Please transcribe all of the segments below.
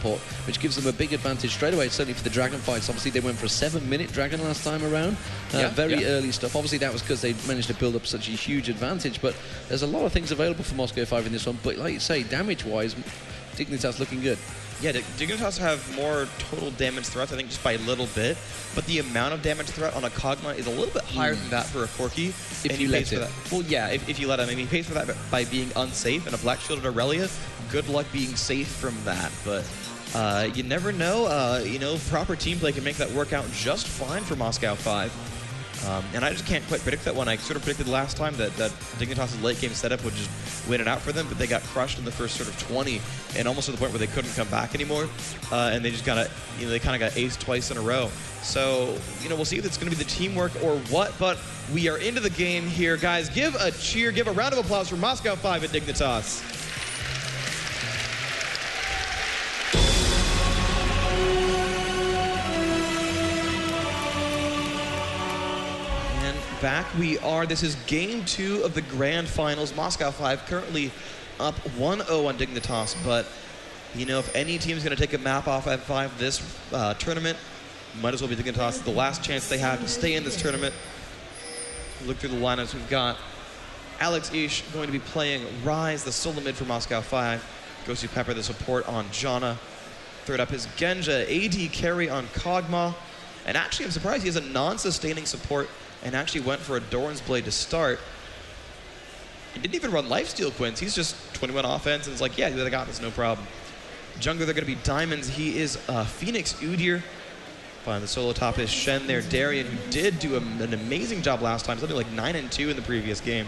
teleport, which gives them a big advantage straight away, certainly for the dragon fights. Obviously, they went for a 7-minute dragon last time around. Very early stuff. Obviously, that was because they managed to build up such a huge advantage, but there's a lot of things available for Moscow5 in this one. But like you say, damage-wise, Dignitas looking good. Yeah, Dignitas have more total damage threats, I think, just by a little bit. But the amount of damage threat on a Kog'Maw is a little bit higher than that for a Corki. If you let it. Well, yeah, if you let him. I mean, he pays for that by being unsafe. And a Black Shielded Aurelia, good luck being safe from that. But you never know. You know, proper team play can make that work out just fine for Moscow5. And I just can't quite predict that one. I sort of predicted last time that Dignitas' late game setup would just win it out for them, but they got crushed in the first sort of 20, and almost to the point where they couldn't come back anymore. And they just got they kind of got aced twice in a row. So, you know, we'll see if it's going to be the teamwork or what, but we are into the game here. Guys, give a cheer, give a round of applause for Moscow5 at Dignitas. Back we are. This is game 2 of the grand finals. Moscow5 currently up 1-0 on Dignitas, but you know, if any team's going to take a map off F5 this tournament, might as well be Dignitas. The last chance they have to stay in this tournament. Look through the lineups. We've got Alex Ish going to be playing Rise, the solo mid for Moscow5. Gosu Pepper, the support on Janna. Third up is Genja, AD carry on Kog'Maw. And actually, I'm surprised he has a non-sustaining support and actually went for a Doran's Blade to start. He didn't even run Lifesteal Quints. He's just 21 offense and it's like, yeah, I got this, no problem. Jungler, they're going to be Diamonds. He is Phoenix Udyr. On the solo top is Shen there. Darian, who did do an amazing job last time, something like 9-2 in the previous game.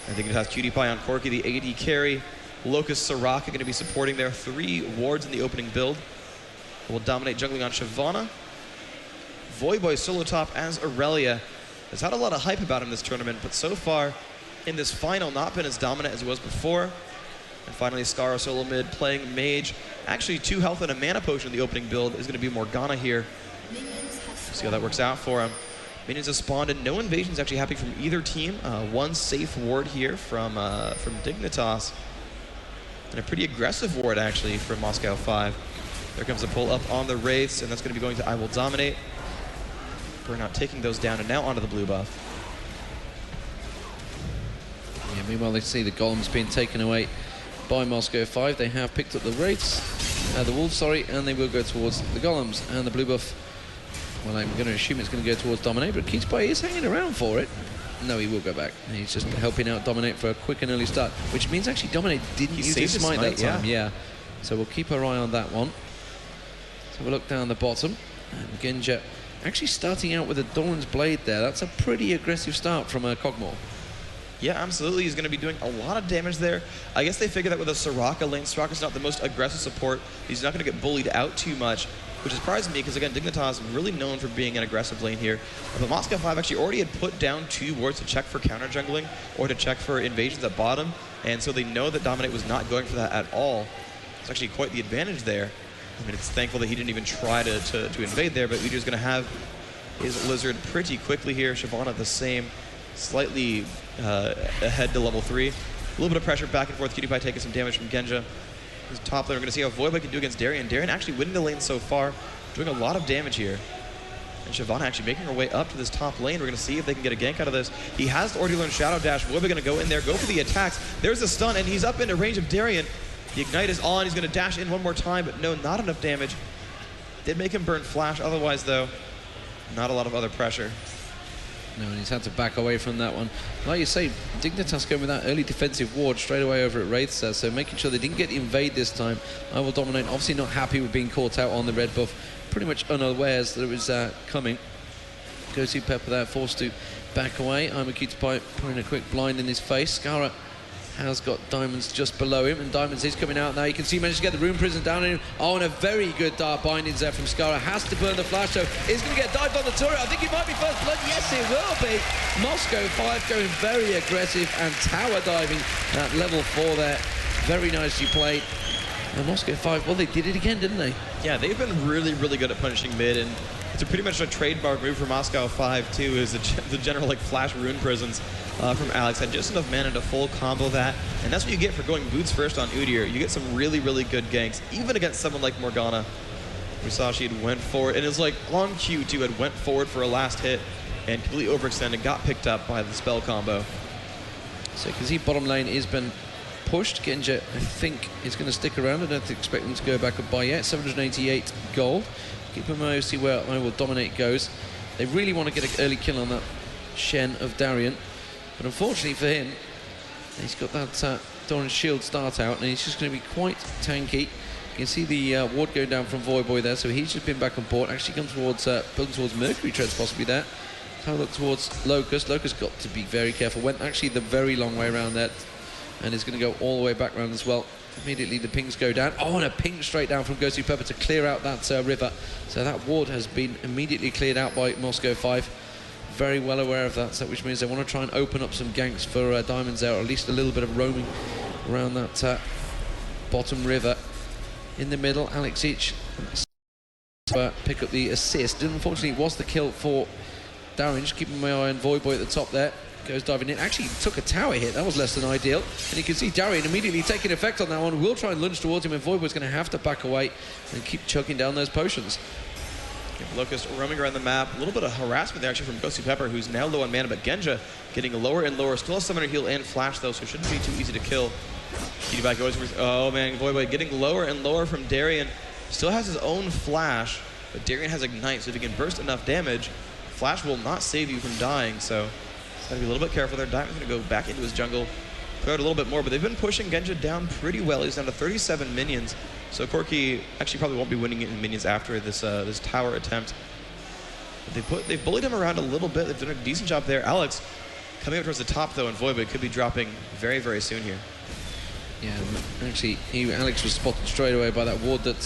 I think it has Cutie Pie on Corki, the AD carry. Locust Soraka going to be supporting there. 3 wards in the opening build. Will dominate jungling on Shyvana. Voyboy solo top as Aurelia. Has had a lot of hype about him this tournament, but so far in this final not been as dominant as he was before. And finally, Skara solo mid playing Mage. Actually, 2 health and a mana potion in the opening build is going to be Morgana here. See how that works out for him. Minions have spawned and no invasions actually happening from either team. 1 safe ward here from Dignitas. And a pretty aggressive ward actually from Moscow5. There comes a pull up on the Wraiths, and that's going to be going to I Will Dominate. Burnout taking those down, and now onto the blue buff. Yeah, meanwhile, they see the golems being taken away by Moscow5. They have picked up the Wraiths, the Wolves, sorry, and they will go towards the golems. And the blue buff, well, I'm going to assume it's going to go towards Dominate, but Keatspy is hanging around for it. No, he will go back. He's just helping out Dominate for a quick and early start, which means actually Dominate didn't use his smite that time. Yeah. So we'll keep our eye on that one. So we'll look down the bottom, and Genja actually starting out with a Doran's Blade there. That's a pretty aggressive start from Kog'Maw. Yeah, absolutely. He's going to be doing a lot of damage there. I guess they figured that with a Soraka lane, Soraka's not the most aggressive support. He's not going to get bullied out too much, which surprised me because, again, Dignitas is really known for being an aggressive lane here. But Moscow5 actually already had put down 2 wards to check for counter jungling or to check for invasions at bottom, and so they know that Dominate was not going for that at all. It's actually quite the advantage there. I mean, it's thankful that he didn't even try to invade there, but Udyr's going to have his Lizard pretty quickly here. Shyvana the same, slightly ahead to level 3. A little bit of pressure back and forth. Cutie Pie taking some damage from Genja. His top lane, we're going to see how Voyboy can do against Darian. Darian actually winning the lane so far, doing a lot of damage here. And Shyvana actually making her way up to this top lane. We're going to see if they can get a gank out of this. He has already learned Shadow Dash. Voyboy going to go in there, go for the attacks. There's a stun, and he's up into range of Darian. The Ignite is on. He's going to dash in one more time, but no, not enough damage. Did make him burn Flash. Otherwise, though, not a lot of other pressure. No, and he's had to back away from that one. Like you say, Dignitas going with that early defensive ward straight away over at Wraiths, so making sure they didn't get the invade this time. I Will Dominate, obviously not happy with being caught out on the red buff, pretty much unawares that it was coming. Gosu Pepper there, forced to back away. I'm a Keatspy putting a quick blind in his face. Skara has got Diamonds just below him, and Diamonds is coming out now. You can see he managed to get the Rune Prison down on him. Oh, and a very good dark bindings there from Skara. Has to burn the flash, so is going to get dived on the turret. I think he might be first blood. Yes, it will be. Moscow5 going very aggressive and tower diving at level 4 there. Very nicely played. And Moscow5, well, they did it again, didn't they? Yeah, they've been really, really good at punishing mid, and it's pretty much a trademark move for Moscow5 too, is the general like flash Rune Prisons. from Alex. Had just enough mana to full combo that, and that's what you get for going boots first on Udyr. You get some really, really good ganks, even against someone like Morgana. We saw she had went forward, and it was like on cue too, had went forward for a last hit and completely overextended, got picked up by the spell combo. So you can see bottom lane has been pushed. Genja, I think, is going to stick around. I don't expect them to go back up by yet. 788 gold. Keep him eye, see where I Will Dominate goes. They really want to get an early kill on that Shen of Darien. But unfortunately for him, he's got that Doran's shield start out, and he's just going to be quite tanky. You can see the ward going down from Voyboy there, so he's just been back on port. Actually come towards, building towards Mercury Treads possibly there. Have a look towards Locust. Locust got to be very careful. Went actually the very long way around there, and is going to go all the way back around as well. Immediately the pings go down. Oh, and a ping straight down from Ghostly Pepper to clear out that river. So that ward has been immediately cleared out by Moscow5. Very well aware of that, so which means they want to try and open up some ganks for Diamonds there, or at least a little bit of roaming around that bottom river. In the middle, Alex Each pick up the assist. And unfortunately, it was the kill for Darren. Just keeping my eye on Voyboy at the top there. Goes diving in. Actually took a tower hit. That was less than ideal. And you can see Darien immediately taking effect on that one. Will try and lunge towards him, and Voyboy's going to have to back away and keep chucking down those potions. Locust roaming around the map. A little bit of harassment there actually from Ghostly Pepper, who's now low on mana, but Genja getting lower and lower. Still has Summoner Heal and Flash though, so it shouldn't be too easy to kill. Back goes for, oh man, Voyboy getting lower and lower from Darien. Still has his own Flash, but Darien has Ignite, so if he can burst enough damage, Flash will not save you from dying, so gotta be a little bit careful there. Diamond's gonna go back into his jungle, put out a little bit more, but they've been pushing Genja down pretty well. He's down to 37 minions, so Corki actually probably won't be winning it in minions after this this tower attempt. But they've bullied him around a little bit. They've done a decent job there. Alex coming up towards the top though, and Voyboy could be dropping very, very soon here. Yeah, actually, Alex was spotted straight away by that ward that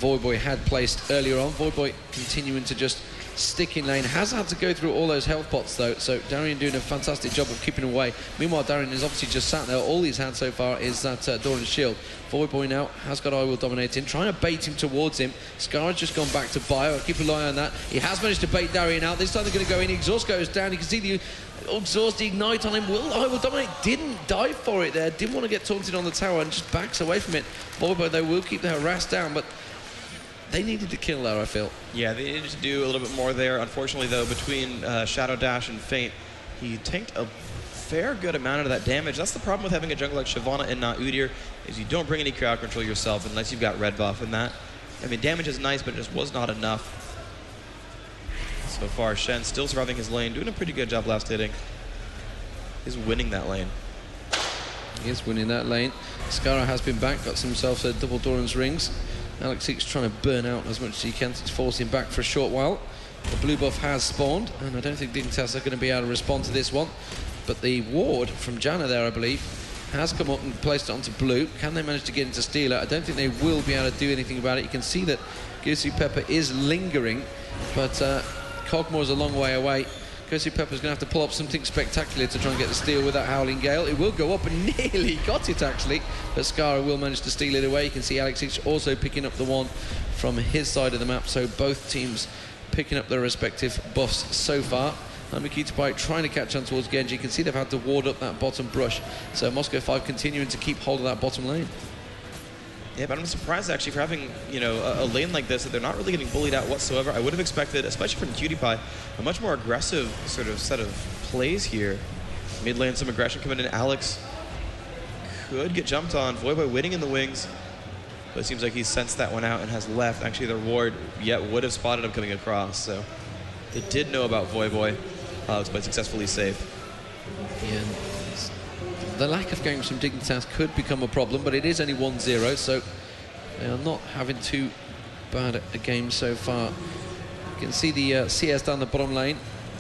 Voyboy had placed earlier on. Voyboy continuing to just stick in lane, has had to go through all those health pots though, so Darien doing a fantastic job of keeping away. Meanwhile, Darien is obviously just sat there. All he's had so far is that Doran's shield. Voyboy now has got I Will Dominate in, trying to bait him towards him. Scar's just gone back to bio. Keep an eye on that. He has managed to bait Darien out. This time they're going to go in. Exhaust goes down. You can see the exhaust ignite on him. I Will Dominate didn't dive for it there. Didn't want to get taunted on the tower and just backs away from it. Voyboy though will keep the harass down, but they needed to kill there, I feel. Yeah, they needed to do a little bit more there. Unfortunately, though, between Shadow Dash and Feint, he tanked a fair good amount of that damage. That's the problem with having a jungle like Shyvana and not Udyr, is you don't bring any crowd control yourself unless you've got red buff and that. I mean, damage is nice, but it just was not enough. So far, Shen still surviving his lane, doing a pretty good job last hitting. He's winning that lane. He is winning that lane. Skara has been back, got himself a double Doran's rings. Alex Eek's trying to burn out as much as he can to force him back for a short while. The blue buff has spawned, and I don't think Dignitas are going to be able to respond to this one. But the ward from Janna there, I believe, has come up and placed it onto blue. Can they manage to get into steal it? I don't think they will be able to do anything about it. You can see that Ghostly Pepper is lingering, but Cogmore's a long way away. Ghostly Pepper's going to have to pull up something spectacular to try and get the steal with that Howling Gale. It will go up and nearly got it, actually. But Skara will manage to steal it away. You can see Alex Each also picking up the one from his side of the map. So both teams picking up their respective buffs so far. Mikita trying to catch on towards Genji. You can see they've had to ward up that bottom brush. So Moscow5 continuing to keep hold of that bottom lane. Yeah, but I'm surprised actually for having, you know, a lane like this that they're not really getting bullied out whatsoever. I would have expected, especially from PewDiePie, a much more aggressive sort of set of plays here. Mid lane, some aggression coming in. Alex could get jumped on. Voyboy waiting in the wings, but it seems like he's sensed that one out and has left. Actually, their ward yet would have spotted him coming across, so they did know about Voyboy, but successfully saved. Yeah. The lack of games from Dignitas could become a problem, but it is only 1-0, so they are not having too bad a game so far. You can see the CS down the bottom lane.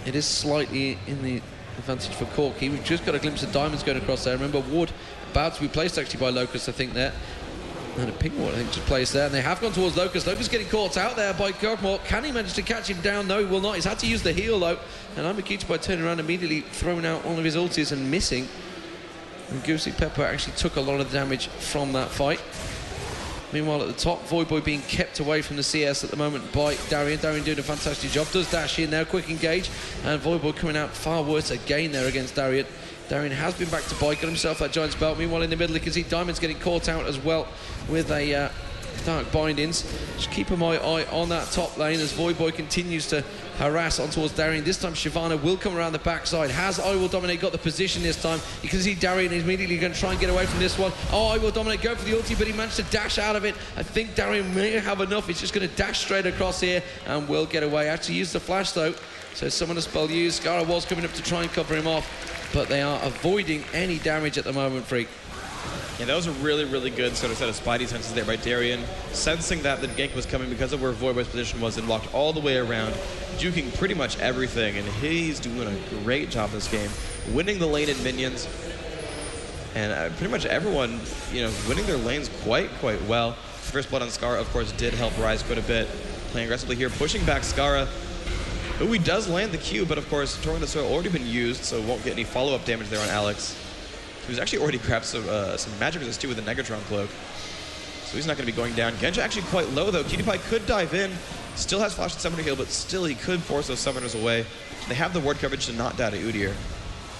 It is slightly in the advantage for Corki. We've just got a glimpse of Diamonds going across there. Remember, ward about to be placed actually by Locust, I think, there. And a ping ward, I think, just placed there. And they have gone towards Locust. Locust getting caught out there by Cogmore. Can he manage to catch him down? No, he will not. He's had to use the heal, though. And Amikichi turning around immediately, throwing out one of his ultis and missing. And Ghostly Pepper actually took a lot of damage from that fight. Meanwhile, at the top, Voidboy being kept away from the CS at the moment by Darian. Darian doing a fantastic job. Does dash in now, quick engage. And Voidboy coming out far worse again there against Darian. Darian has been back to buy, got himself that Giant's Belt. Meanwhile, in the middle, you can see Diamond's getting caught out as well with a Dark Bindings. Just keep my eye on that top lane as Voidboy continues to harass on towards Darian. This time Shyvana will come around the backside. Has I Will Dominate got the position this time? You can see Darian is immediately going to try and get away from this one. Oh, I Will Dominate go for the ulti, but he managed to dash out of it. I think Darian may have enough. He's just going to dash straight across here and will get away. Actually used the flash though, so Summoner Spell used. Skara was coming up to try and cover him off, but they are avoiding any damage at the moment, Freak. Yeah, that was a really, really good sort of set of spidey senses there by Darian, sensing that the gank was coming because of where Voidboy's position was and walked all the way around, juking pretty much everything, and he's doing a great job this game, winning the lane in minions, and pretty much everyone, you know, winning their lanes quite well. First blood on Skara, of course, did help Rise quite a bit, playing aggressively here, pushing back Skara, who he does land the Q, but of course, Torrent of the Soil already been used, so won't get any follow-up damage there on Alex. Who's actually already grabbed some magic resist too with a Negatron cloak. So he's not going to be going down. Genja actually quite low though. Cutie could dive in. Still has flash and summoner heal, but still he could force those summoners away. They have the ward coverage to not die to Udyr.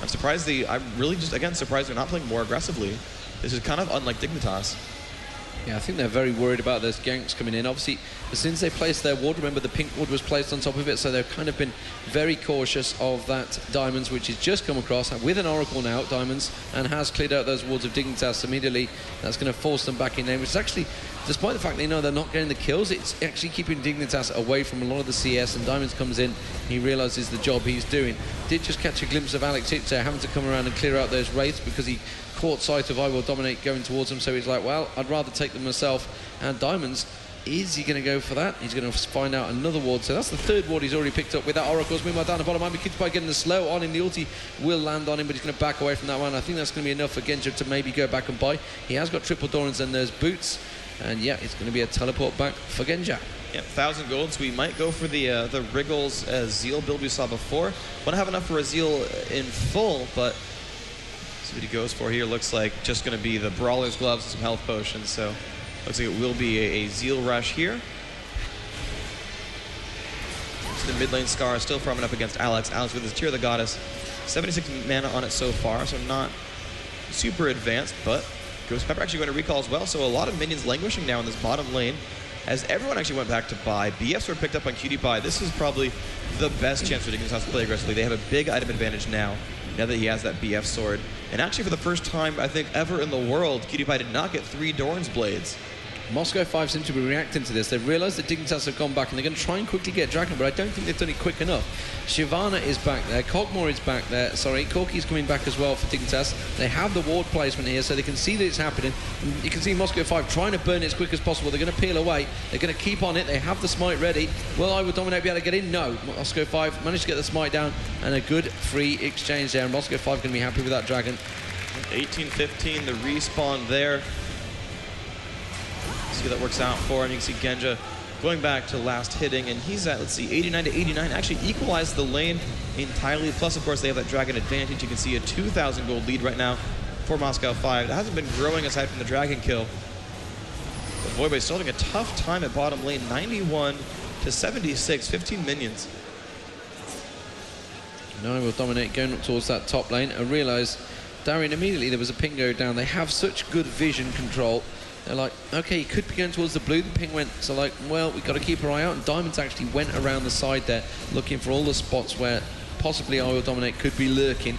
I'm surprised I'm really just, again, surprised they're not playing more aggressively. This is kind of unlike Dignitas. Yeah, I think they're very worried about those ganks coming in. Obviously, as soon as they placed their ward, remember the pink ward was placed on top of it, so they've kind of been very cautious of that Diamonds, which has just come across with an Oracle now, Diamonds, and has cleared out those wards of Dignitas immediately. That's going to force them back in there, which is actually, despite the fact they know they're not getting the kills, it's actually keeping Dignitas away from a lot of the CS, and Diamonds comes in, he realizes the job he's doing. Did just catch a glimpse of Alex Hitzer having to come around and clear out those wraiths because he caught sight of I Will Dominate going towards him, so he's like, well, I'd rather take them myself. And Diamonds, is he going to go for that? He's going to find out another ward, so that's the third ward he's already picked up with that Oracles. Meanwhile, down the bottom, might be Cutie getting the slow on him. The ulti will land on him, but he's going to back away from that one. I think that's going to be enough for Genja to maybe go back and buy. He has got triple Dorans and there's boots, and yeah, it's going to be a teleport back for Genja. Yep, 1,000 gold, so we might go for the Wriggles Zeal build we saw before. Won't have enough for a Zeal in full, but see what he goes for here. Looks like just going to be the Brawler's Gloves and some health potions, so looks like it will be a Zeal rush here. So the mid lane Scar still farming up against Alex. Alex with his Tear of the Goddess. 76 mana on it so far, so not super advanced, but Ghost Pepper actually going to recall as well, so a lot of minions languishing now in this bottom lane. As everyone actually went back to buy, BF Sword picked up on Cutie Pie. This is probably the best chance for Dignitas to play aggressively. They have a big item advantage now that he has that BF Sword. And actually for the first time, I think, ever in the world, Cutie Pie did not get 3 Doran's Blades. Moscow5 seem to be reacting to this. They've realised that Dignitas have gone back and they're going to try and quickly get Dragon, but I don't think they've done it quick enough. Shyvana is back there, Cogmore is back there, sorry, Corki's coming back as well for Dignitas. They have the ward placement here, so they can see that it's happening. You can see Moscow5 trying to burn it as quick as possible. They're going to peel away, they're going to keep on it, they have the smite ready. Will I Will Dominate be able to get in? No. Moscow5 managed to get the smite down, and a good free exchange there, and Moscow5 going to be happy with that Dragon. 18-15, the respawn there. See what that works out for, and you can see Genja going back to last hitting, and he's at, let's see, 89 to 89, actually equalized the lane entirely. Plus, of course, they have that Dragon advantage. You can see a 2,000 gold lead right now for Moscow5. It hasn't been growing aside from the Dragon kill. But Voidboy's still having a tough time at bottom lane, 91 to 76, 15 minions. Now Will Dominate going up towards that top lane. I realised, Darian, immediately there was a ping go down. They have such good vision control. They're like, okay, he could be going towards the blue. The ping went, so like, well, we've got to keep our eye out. And Diamonds actually went around the side there, looking for all the spots where possibly I Will Dominate could be lurking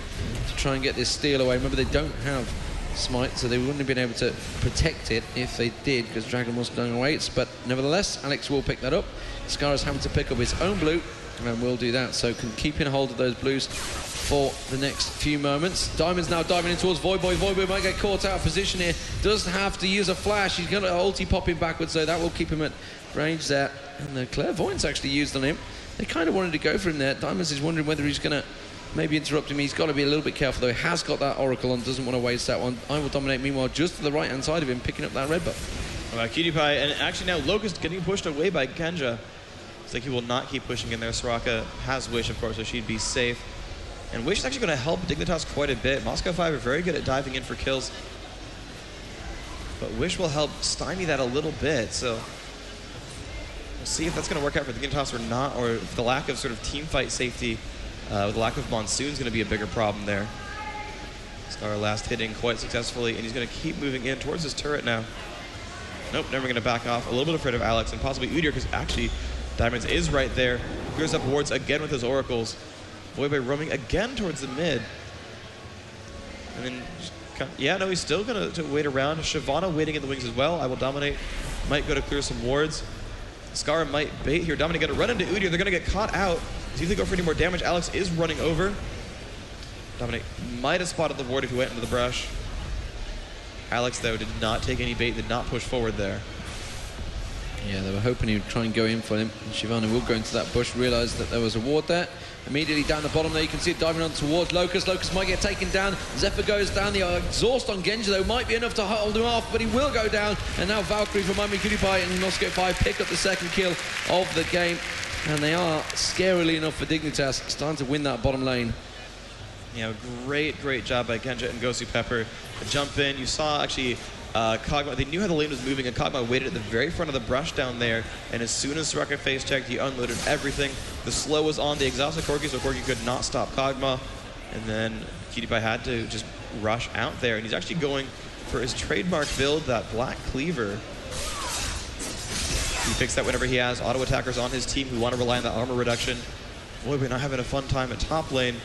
to try and get this steal away. Remember, they don't have smite, so they wouldn't have been able to protect it if they did, because Dragon was going away. But nevertheless, Alex will pick that up. Scar's having to pick up his own blue, and will do that. So can keep in hold of those blues for the next few moments. Diamond's now diving in towards Voidboy. Voidboy might get caught out of position here. Does have to use a flash. He's got an ulti popping backwards, so that will keep him at range there. And the Clairvoyance actually used on him. They kind of wanted to go for him there. Diamonds is wondering whether he's going to maybe interrupt him. He's got to be a little bit careful, though. He has got that Oracle on, doesn't want to waste that one. I Will Dominate, meanwhile, just to the right-hand side of him, picking up that red buff. Cutie Pie, and actually now Locust getting pushed away by Genja. It's like he will not keep pushing in there. Soraka has Wish, of course, so she'd be safe. And Wish is actually going to help Dignitas quite a bit. Moscow5 are very good at diving in for kills. but Wish will help stymie that a little bit. So we'll see if that's going to work out for the Dignitas or not, or if the lack of sort of team fight safety with the lack of Monsoon is going to be a bigger problem there. Scar last hitting quite successfully, and he's going to keep moving in towards his turret now. Nope, never going to back off. A little bit afraid of Alex and possibly Udyr, because actually Diamonds is right there. Clears up wards again with his oracles. Voidboy roaming again towards the mid. And then, yeah, no, he's still going to wait around. Shyvana waiting in the wings as well. I will dominate. Might go to clear some wards. Scar might bait here. Dominate going to run into Udyr. They're going to get caught out. See if they go for any more damage. Alex is running over. Dominate might have spotted the ward if he went into the brush. Alex, though, did not take any bait, did not push forward there. Yeah, they were hoping he would try and go in for him. And Shyvana will go into that bush, realised that there was a ward there. Immediately down the bottom there, you can see it diving on towards Locust. Locust might get taken down. Zephyr goes down. The exhaust on Genji, though, might be enough to hold him off, but he will go down. And now Valkyrie from Moscow5 and Moscow5 pick up the second kill of the game. And they are, scarily enough for Dignitas, starting to win that bottom lane. Yeah, great job by Genja and Gosu Pepper to jump in. You saw actually Kog'Maw, they knew how the lane was moving, and Kog'Maw waited at the very front of the brush down there, and as soon as Soraka face checked, he unloaded everything. The slow was on the exhausted Corki, so Corki could not stop Kog'Maw, and then PewDiePie had to just rush out there, and he's actually going for his trademark build, that Black Cleaver. He picks that whenever he has auto attackers on his team who want to rely on that armor reduction. Boy, we're not having a fun time at top lane.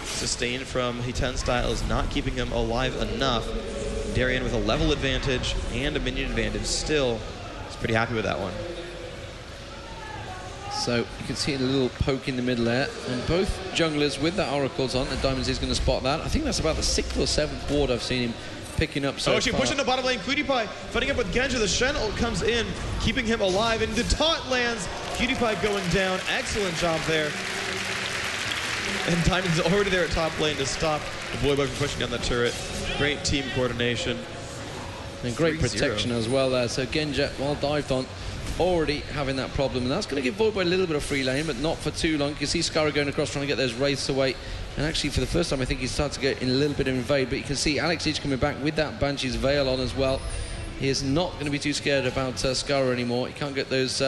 Sustain from Hiten style is not keeping him alive enough. Darien with a level advantage and a minion advantage still is pretty happy with that one. So you can see a little poke in the middle there, and both junglers with the oracles on, and Diamonds is going to spot that. I think that's about the 6th or 7th ward I've seen him picking up so actually far. Pushing the bottom lane, PewDiePie fighting up with Genja. The Shen ult comes in, keeping him alive, and the taunt lands. PewDiePie going down. Excellent job there. And Diamond's already there at top lane to stop the Voidboy from pushing down the turret. Great team coordination. And great protection as well there. So Genja, well dived on, already having that problem. And that's going to give Voidboy a little bit of free lane, but not for too long. You can see Skara going across trying to get those wraiths away. And actually, for the first time, I think he's started to get in a little bit of invade. But you can see Alex H coming back with that Banshee's Veil on as well. He is not going to be too scared about Skara anymore. He can't get those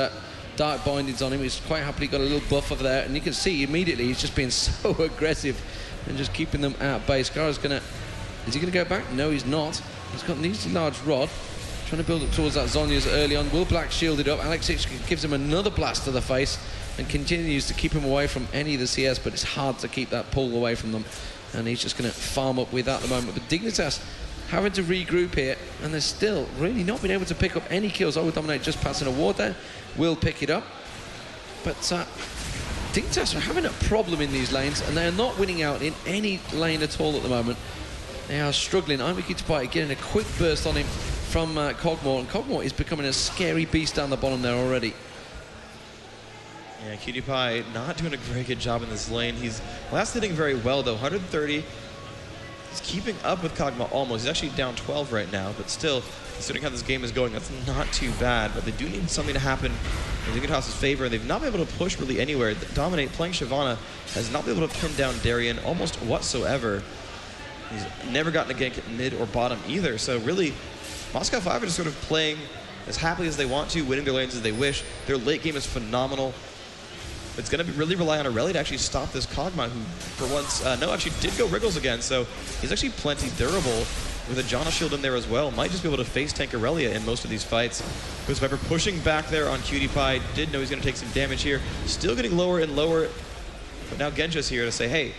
dark bindings on him. He's quite happily got a little buff over there, and you can see immediately he's just being so aggressive and just keeping them at bay. Skara's gonna, is he gonna go back? No, he's not. He's got an easy large rod, trying to build up towards that Zhonya's early on. Will Black shielded up. Alex H gives him another blast to the face and continues to keep him away from any of the CS, but it's hard to keep that pull away from them, and he's just gonna farm up with that at the moment. But Dignitas having to regroup here, and they're still really not been able to pick up any kills. I would dominate just passing a ward there. Will pick it up. But Dignitas are having a problem in these lanes, and they are not winning out in any lane at all at the moment. They are struggling. IEM getting a quick burst on him from Kog'Maw, and Kog'Maw is becoming a scary beast down the bottom there already. Yeah, PewDiePie not doing a very good job in this lane. He's last hitting very well though, 130. He's keeping up with Kog'Maw almost. He's actually down 12 right now, but still, considering how this game is going, that's not too bad. But they do need something to happen in Dignitas' favor. They've not been able to push really anywhere. Dominate playing Shyvana has not been able to pin down Darien almost whatsoever. He's never gotten a gank at mid or bottom either. So really, Moscow5 are just sort of playing as happily as they want to, winning their lanes as they wish. Their late game is phenomenal. It's going to really rely on Aurelia to actually stop this Kog'Maw, who for once, actually did go Wriggles again, so he's actually plenty durable with a Janna shield in there as well. Might just be able to face tank Aurelia in most of these fights. Goes Viper pushing back there on PewDiePie. Did know he's going to take some damage here. Still getting lower and lower, but now Genja's here to say, hey,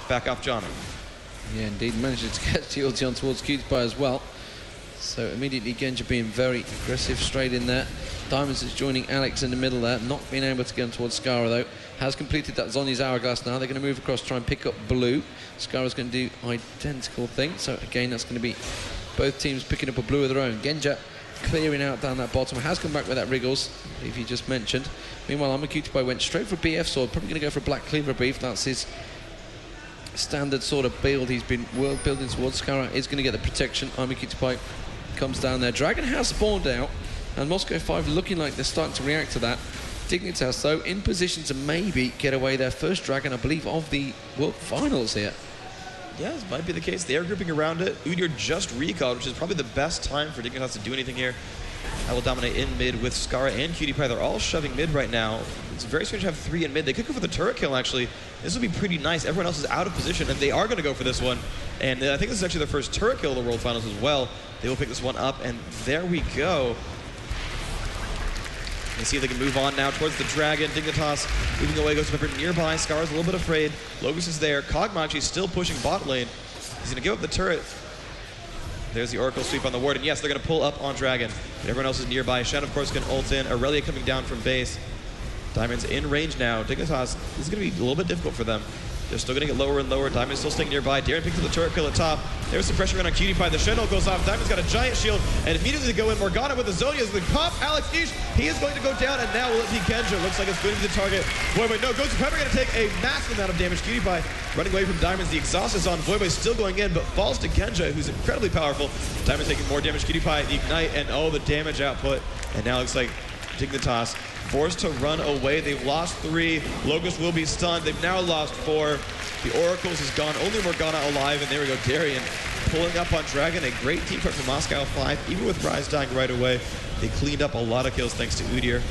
back off Janna. Yeah, indeed, managed to get the ulti on towards PewDiePie as well. So immediately Genja being very aggressive straight in there. Diamonds is joining Alex in the middle there, not being able to get him towards Skara though. Has completed that Zhonya's Hourglass now. They're going to move across, try and pick up blue. Skara's going to do identical thing. So again, that's going to be both teams picking up a blue of their own. Genja clearing out down that bottom. Has come back with that Wriggles, if you just mentioned. Meanwhile, PewDiePie went straight for BF sword. Probably going to go for a Black Cleaver Brief. That's his standard sort of build he's been building towards. Skara is going to get the protection. PewDiePie comes down there. Dragon has spawned out, and Moscow5 looking like they're starting to react to that. Dignitas, though, in position to maybe get away their first Dragon, I believe, of the World Finals here. Yeah, this might be the case. They are grouping around it. Udyr just recalled, which is probably the best time for Dignitas to do anything here. I will dominate in mid with Scara and Cutie Pie. They're all shoving mid right now. It's very strange to have 3 in mid. They could go for the turret kill, actually. This would be pretty nice. Everyone else is out of position, and they are going to go for this one. And I think this is actually their first turret kill of the World Finals as well. They will pick this one up, and there we go. And see if they can move on now towards the Dragon. Dignitas moving away, goes to Pepper nearby. Scar's a little bit afraid. Logos is there. Kog'Maw actually still pushing bot lane. He's going to give up the turret. There's the Oracle sweep on the ward, and yes, they're going to pull up on Dragon. But everyone else is nearby. Shen, of course, can ult in. Aurelia coming down from base. Diamond's in range now. Dignitas, this is going to be a little bit difficult for them. They're still going to get lower and lower. Diamond's still staying nearby. Darren picks up the turret kill at top. There's some pressure on Cutie Pie. The Shen ult goes off. Diamond's got a giant shield, and immediately they go in. Morgana with the Zonias. The pop. Alex Ish. He is going to go down, and now will it be Genja? Looks like it's going to be the target. Voyboy, no, goes to Pepper. Going to take a massive amount of damage. Cutie Pie running away from Diamonds. The exhaust is on. Voyboy still going in, but falls to Genja, who's incredibly powerful. Diamond's taking more damage. Cutie Pie, the ignite, and oh, the damage output. And now it looks like Dignitas forced to run away. They've lost 3. Logos will be stunned. They've now lost 4. The Oracles is gone. Only Morgana alive. And there we go. Darian pulling up on Dragon. A great team fight from Moscow5. Even with Rise dying right away, they cleaned up a lot of kills thanks to Udyr.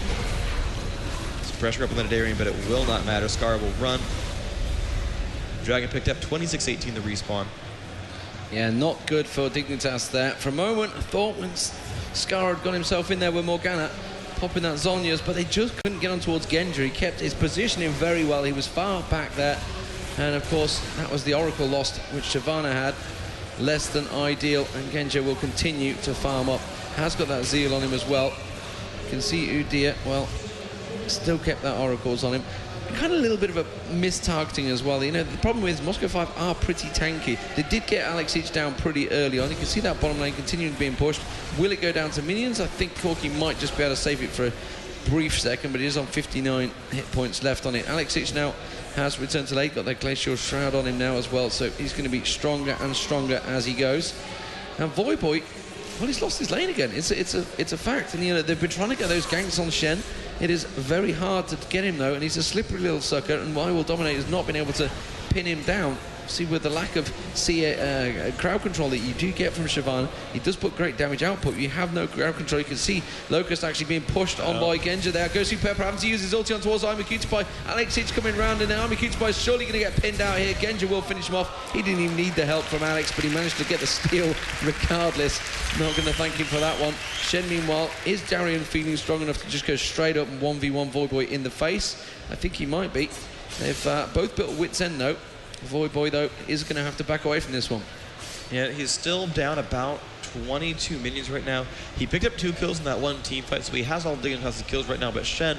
Some pressure up on the Darian, but it will not matter. Scar will run. Dragon picked up 26-18 the respawn. Yeah, not good for Dignitas there. For a moment, I thought when Scar had got himself in there with Morgana, popping that Zhonya's, but they just couldn't get on towards Genja. He kept his positioning very well. He was far back there. And of course, that was the Oracle lost, which Shyvana had. Less than ideal, and Genja will continue to farm up. Has got that Zeal on him as well. You can see Udyr, well, still kept that Oracles on him. Kind of a little bit of a mis-targeting as well. You know, the problem is Moscow5 are pretty tanky. They did get Alex Each down pretty early on. You can see that bottom lane continuing being pushed. Will it go down to minions? I think Corki might just be able to save it for a brief second, but it is on 59 hit points left on it. Alex Each now has returned to late, got that Glacial Shroud on him now as well, so he's going to be stronger and stronger as he goes. And Voyboy, well, he's lost his lane again. It's a fact, and you know they've been trying to get those ganks on Shen. It is very hard to get him though, and he's a slippery little sucker. And why will Dominate has not been able to pin him down. See, with the lack of crowd control that you do get from Shyvana, he does put great damage output. You have no crowd control. You can see Locust actually being pushed on by Genja there. Goes through Pepper, having to use his ulti on towards Cutie-Pie. Alex Hitch coming round, and now Cutie-Pie is surely going to get pinned out here. Genja will finish him off. He didn't even need the help from Alex, but he managed to get the steal regardless. Not going to thank him for that one. Shen, meanwhile, is Darian feeling strong enough to just go straight up and 1v1 Voyboy in the face? I think he might be. They've both built a wit's end though. Voyboy, though, is going to have to back away from this one. Yeah, he's still down about 22 minions right now. He picked up 2 kills in that one team fight, so he has all Dignitas' kills right now, but Shen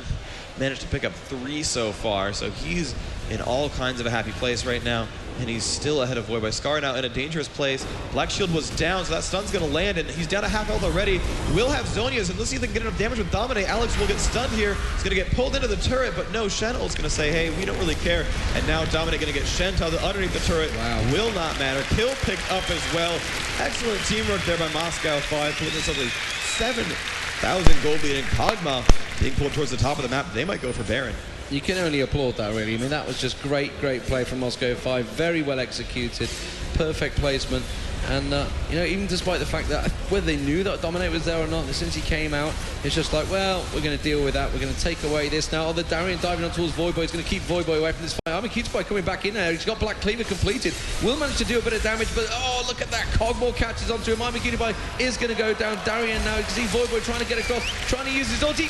managed to pick up 3 so far, so he's in all kinds of a happy place right now, and he's still ahead of Voyboy. Scar now in a dangerous place. Black Shield was down, so that stun's going to land, and he's down to half health already. Will have Zonias, and let's see if they can get enough damage with Dominate. Alex will get stunned here. He's going to get pulled into the turret, but no, Shen ult's going to say, hey, we don't really care. And now Dominate going to get Shen underneath the turret. Wow. Will not matter. Kill picked up as well. Excellent teamwork there by Moscow5, putting this up with 7,000 gold lead, and Kog'Maw being pulled towards the top of the map. They might go for Baron. You can only applaud that, really. I mean, that was just great play from Moscow5. Very well executed, perfect placement. And, you know, even despite the fact that whether they knew that Dominate was there or not, since he came out, it's just like, well, we're going to deal with that. We're going to take away this now. Oh, the Darian diving on towards Voyboy is going to keep Voyboy away from this fight. Cutie-Pie coming back in there. He's got Black Cleaver completed. Will manage to do a bit of damage, but oh, look at that. Kog'Maw catches onto him. Cutie-Pie is going to go down. Darian now, you can see Voyboy trying to get across, trying to use his ulti.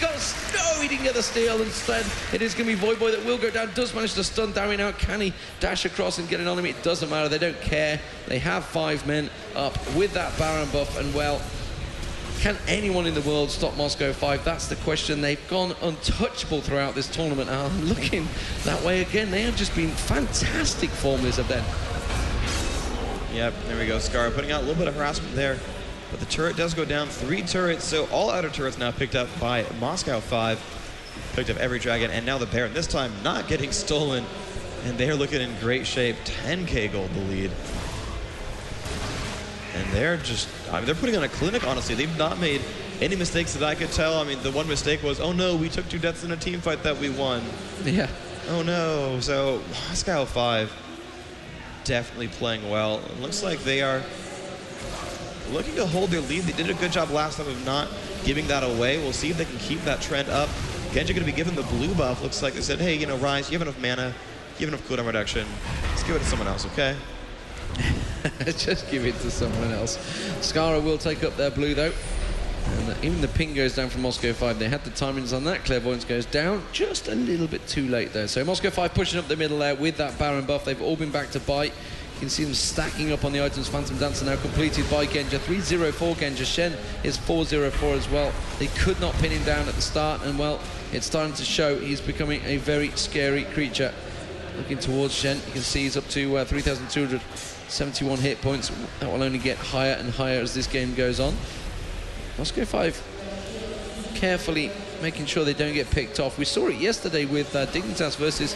He didn't get the steal. Instead, it is going to be Voyboy that will go down. Does manage to stun Darian out. Can he dash across and get it on him? It doesn't matter. They don't care. They have 5 men up with that Baron buff, and well, can anyone in the world stop Moscow5? That's the question. They've gone untouchable throughout this tournament, and I'm looking that way again. They have just been fantastic formulas of them. Yep, there we go. Scar putting out a little bit of harassment there, but the turret does go down. 3 turrets, so all outer turrets now picked up by Moscow5. Picked up every dragon, and now the Baron, this time not getting stolen, and they're looking in great shape. 10k gold the lead. And they're just, I mean, they're putting on a clinic, honestly. They've not made any mistakes that I could tell. I mean, the one mistake was, oh no, we took 2 deaths in a team fight that we won. Yeah. Oh no. So, Moscow5, definitely playing well. It looks like they are looking to hold their lead. They did a good job last time of not giving that away. We'll see if they can keep that trend up. Genja going to be given the blue buff. Looks like they said, hey, you know, Rise, you have enough mana, you have enough cooldown reduction. Let's give it to someone else, okay? Just give it to someone else. Skara will take up their blue, though. And even the ping goes down from Moscow5. They had the timings on that. Clairvoyance goes down just a little bit too late there. So Moscow5 pushing up the middle there with that Baron buff. They've all been back to bite. You can see them stacking up on the items. Phantom Dancer now completed by Genja. 3-0-4 Genja. Shen is 4-0-4 as well. They could not pin him down at the start, and well, it's starting to show. He's becoming a very scary creature. Looking towards Shen, you can see he's up to 3,271 hit points. That will only get higher and higher as this game goes on. Moscow5 carefully making sure they don't get picked off. We saw it yesterday with Dignitas versus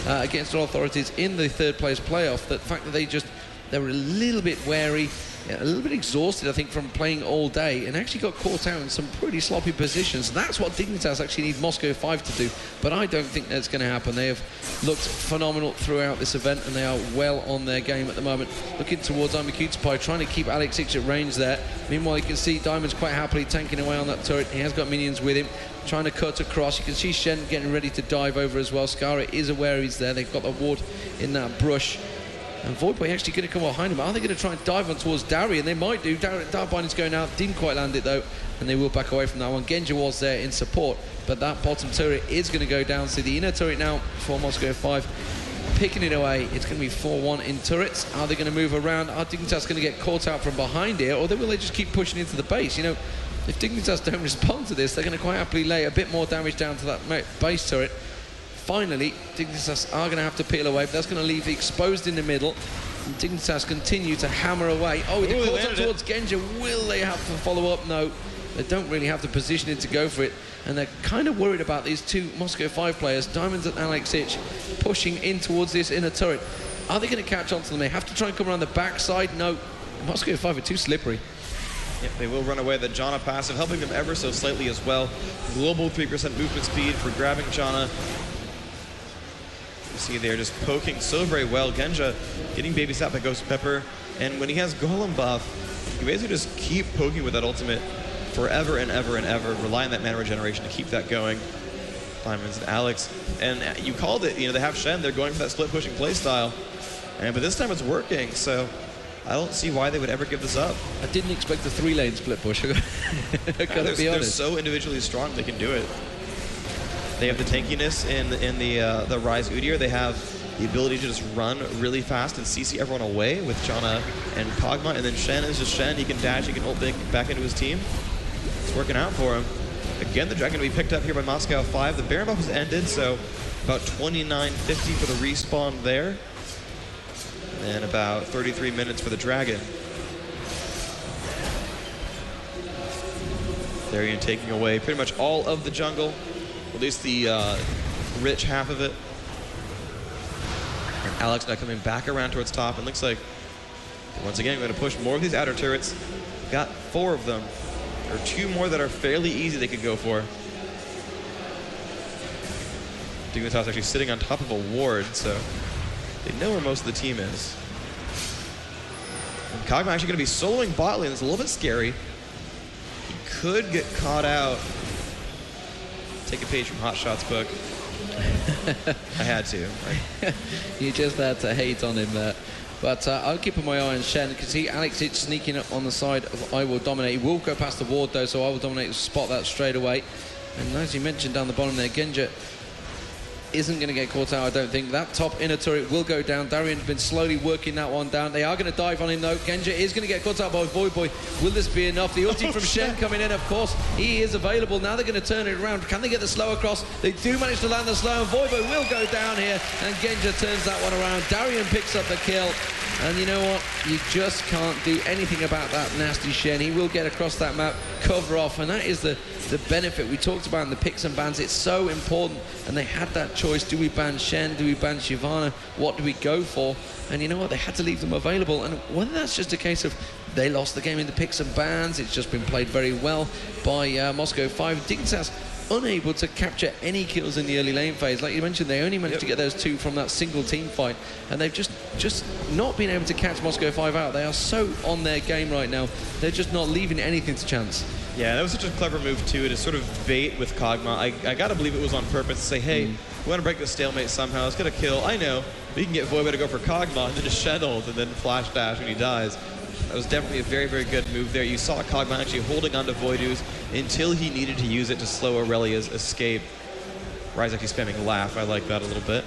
Against All Authorities in the third place playoff. The fact that they were a little bit wary, a little bit exhausted, I think, from playing all day, and actually got caught out in some pretty sloppy positions. That's what Dignitas actually need Moscow5 to do, but I don't think that's going to happen. They have looked phenomenal throughout this event, and they are well on their game at the moment. Looking towards Amikutsupai, trying to keep Alex Six at range there. Meanwhile, you can see Diamond's quite happily tanking away on that turret. He has got minions with him, trying to cut across. You can see Shen getting ready to dive over as well. Skara is aware he's there. They've got the ward in that brush. And Voidboy actually going to come behind him. Are they going to try and dive on towards Darian? They might do. Darbinding's going out. Didn't quite land it, though. And they will back away from that one. Genja was there in support. But that bottom turret is going to go down. So the inner turret now for Moscow5. Picking it away. It's going to be 4-1 in turrets. Are they going to move around? Are Dignitas going to get caught out from behind here? Or will they just keep pushing into the base? You know, if Dignitas don't respond to this, they're going to quite happily lay a bit more damage down to that base turret. Finally, Dignitas are going to have to peel away, but that's going to leave the exposed in the middle. And Dignitas continue to hammer away. Oh, they caught up towards Genja. Will they have to follow up? No. They don't really have the positioning to go for it. And they're kind of worried about these two Moscow5 players, Diamonds and Alex Itch, pushing in towards this inner turret. Are they going to catch on to them? They have to try and come around the backside. No. Moscow5 are too slippery. Yep, they will run away. The Janna passive helping them ever so slightly as well. Global 3% movement speed for grabbing Janna. You see they're just poking so very well. Genja getting babysat by Ghost Pepper. And when he has Golem buff, you basically just keep poking with that ultimate forever and ever and ever. Rely on that mana regeneration to keep that going. Diamonds and Alex. And you called it, you know, they have Shen. They're going for that split pushing playstyle. But this time it's working, so I don't see why they would ever give this up. I didn't expect a 3-lane split push. I gotta be honest. They're so individually strong, they can do it. They have the tankiness in the Rise Udyr. They have the ability to just run really fast and CC everyone away with Janna and Kog'Maw. And then Shen is just Shen. He can dash, he can ult back into his team. It's working out for him. Again, the Dragon will be picked up here by Moscow5. The Baron buff has ended, so about 29:50 for the respawn there. And about 33 minutes for the Dragon. Darian taking away pretty much all of the jungle, at least the rich half of it. And Alex now coming back around towards top, and looks like, once again, we're going to push more of these outer turrets. Got 4 of them. There are 2 more that are fairly easy they could go for. Dignitas actually sitting on top of a ward, so they know where most of the team is. And Kog'Maw actually going to be soloing bot lane. It's a little bit scary. He could get caught out. Take a page from Hotshot's book. I had to. You just had to hate on him there. But I'll keep my eye on Shen. You can see Alex Itch sneaking up on the side of I Will Dominate. He will go past the ward though, so I Will Dominate will spot that straight away. And as you mentioned down the bottom there, Genja isn't going to get caught out, I don't think. That top inner turret will go down. Darian's been slowly working that one down. They are going to dive on him, though. Genja is going to get caught out by Voidboy. Will this be enough? The ulti from Shen coming in, of course. He is available. Now they're going to turn it around. Can they get the slow across? They do manage to land the slow, and Voidboy will go down here, and Genja turns that one around. Darian picks up the kill. And you know what? You just can't do anything about that nasty Shen. He will get across that map, cover off, and that is the benefit we talked about in the picks and bans. It's so important, and they had that choice. Do we ban Shen? Do we ban Shyvana? What do we go for? And you know what? They had to leave them available, and whether that's just a case of They lost the game in the picks and bans. It's just been played very well by Moscow5. Dignitas unable to capture any kills in the early lane phase. Like you mentioned, they only managed to get those 2 from that single team fight, and they've just not been able to catch Moscow5 out. They are so on their game right now. They're just not leaving anything to chance. Yeah, that was such a clever move too, to sort of bait with Kog'Maw. I gotta believe it was on purpose to say, hey, we want to break the stalemate somehow. Let's get a kill. I know, but you can get Void to go for Kog'Maw and then just shed ult and then flash dash when he dies. That was definitely a very, very good move there. You saw Kog'Maw actually holding onto Voidoo's until he needed to use it to slow Aurelia's escape. Ryze actually spamming laugh. I like that a little bit.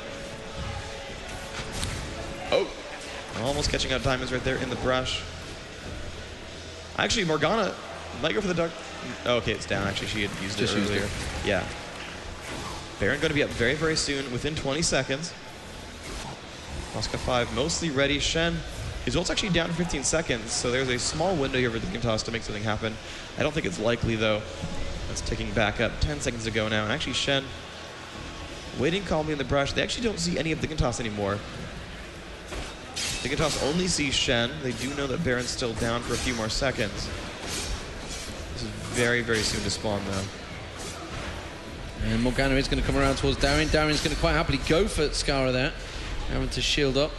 Oh, almost catching out Diamonds right there in the brush. Actually, Morgana might go for the duck. Oh, okay, it's down. Actually, she had used it earlier. Yeah. Baron going to be up very, very soon, within 20 seconds. Moscow5 mostly ready. Shen, his ult's actually down for 15 seconds, so there's a small window here for Dignitas to make something happen. I don't think it's likely, though. That's ticking back up 10 seconds ago now. And actually, Shen waiting calmly in the brush. They actually don't see any of Dignitas anymore. Dignitas only sees Shen. They do know that Baron's still down for a few more seconds. This is very, very soon to spawn, though. And Morgana is going to come around towards Darien. Darien's going to quite happily go for Skara there, having to shield up.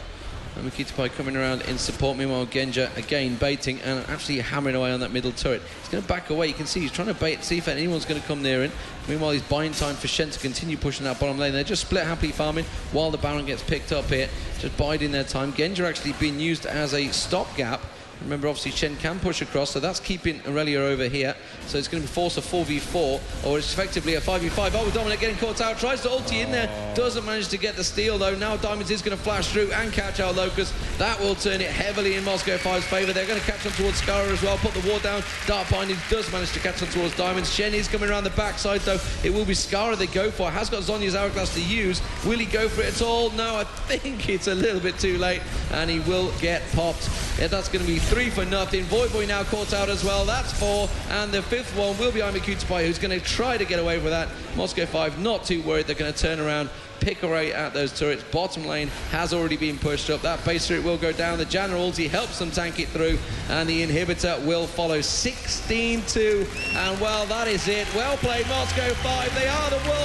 And Moscow5 coming around in support. Meanwhile, Genja again baiting and actually hammering away on that middle turret. He's going to back away. You can see he's trying to bait, see if anyone's going to come near him. Meanwhile, he's buying time for Shen to continue pushing that bottom lane. They're just split happily farming while the Baron gets picked up here. Just biding their time. Genja actually being used as a stopgap. Remember, obviously, Shen can push across, so that's keeping Aurelia over here. So it's going to be forced a 4v4, or it's effectively a 5v5. Oh, Dominic getting caught out, tries to ulti in there, doesn't manage to get the steal, though. Now Diamonds is going to flash through and catch out Locust. That will turn it heavily in Moscow5's favour. They're going to catch on towards Skara as well, put the ward down. Dark Binding does manage to catch on towards Diamonds. Shen is coming around the backside, though. It will be Skara they go for. Has got Zhonya's Hourglass to use. Will he go for it at all? No, I think it's a little bit too late, and he will get popped. Yeah, that's going to be 3 for nothing. Voidboy now caught out as well. That's 4. And the 5th one will be Moscow5, who's going to try to get away with that. Moscow5 not too worried. They're going to turn around, pick away at those turrets. Bottom lane has already been pushed up. That base turret will go down. The Janna ulti helps them tank it through. And the inhibitor will follow. 16-2. And well, that is it. Well played, Moscow5. They are the world